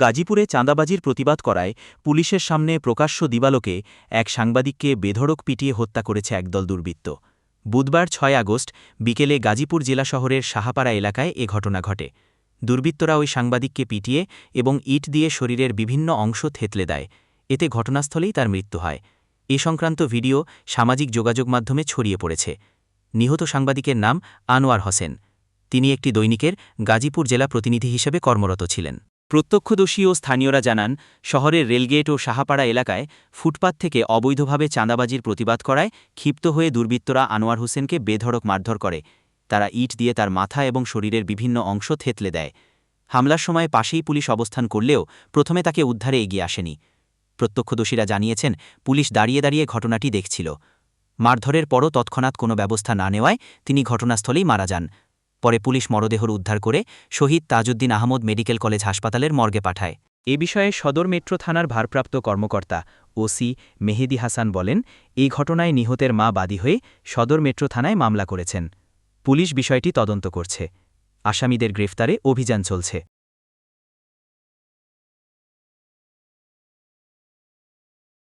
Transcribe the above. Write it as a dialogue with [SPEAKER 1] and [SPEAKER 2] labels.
[SPEAKER 1] গাজীপুরে চাঁদাবাজির প্রতিবাদ করায় পুলিশের সামনে প্রকাশ্য দিবালোকে এক সাংবাদিককে বেধড়ক পিটিয়ে হত্যা করেছে একদল দুর্বৃত্ত। বুধবার ৬ আগস্ট বিকেলে গাজীপুর জেলা শহরের সাহাপাড়া এলাকায় এ ঘটনা ঘটে। দুর্বৃত্তরা ওই সাংবাদিককে পিটিয়ে এবং ইট দিয়ে শরীরের বিভিন্ন অংশ থেতলে দেয়। এতে ঘটনাস্থলেই তার মৃত্যু হয়। এ সংক্রান্ত ভিডিও সামাজিক যোগাযোগ মাধ্যমে ছড়িয়ে পড়েছে। নিহত সাংবাদিকের নাম আনোয়ার হোসেন। তিনি একটি দৈনিকের গাজীপুর জেলা প্রতিনিধি হিসেবে কর্মরত ছিলেন। প্রত্যক্ষদর্শী ও স্থানীয়রা জানান, শহরের রেলগেট ও সাহাপাড়া এলাকায় ফুটপাত থেকে অবৈধভাবে চাঁদাবাজির প্রতিবাদ করায় ক্ষিপ্ত হয়ে দুর্বৃত্তরা আনোয়ার হোসেনকে বেধড়ক মারধর করে। তারা ইট দিয়ে তার মাথা এবং শরীরের বিভিন্ন অংশ থেতলে দেয়। হামলার সময় পাশেই পুলিশ অবস্থান করলেও প্রথমে তাকে উদ্ধারে এগিয়ে আসেনি। প্রত্যক্ষদর্শীরা জানিয়েছেন, পুলিশ দাঁড়িয়ে দাঁড়িয়ে ঘটনাটি দেখছিল। মারধরের পরও তৎক্ষণাৎ কোনো ব্যবস্থা না নেওয়ায় তিনি ঘটনাস্থলেই মারা যান। পরে পুলিশ মরদেহর উদ্ধার করে শহীদ তাজউদ্দিন আহমদ মেডিকেল কলেজ হাসপাতালের মর্গে পাঠায়। এ বিষয়ে সদর মেট্রো থানার ভারপ্রাপ্ত কর্মকর্তা ওসি মেহেদী হাসান বলেন, এই ঘটনায় নিহতের মা বাদী হয়ে সদর মেট্রো থানায় মামলা করেছেন। পুলিশ বিষয়টি তদন্ত করছে। আসামিদের গ্রেফতারে অভিযান চলছে।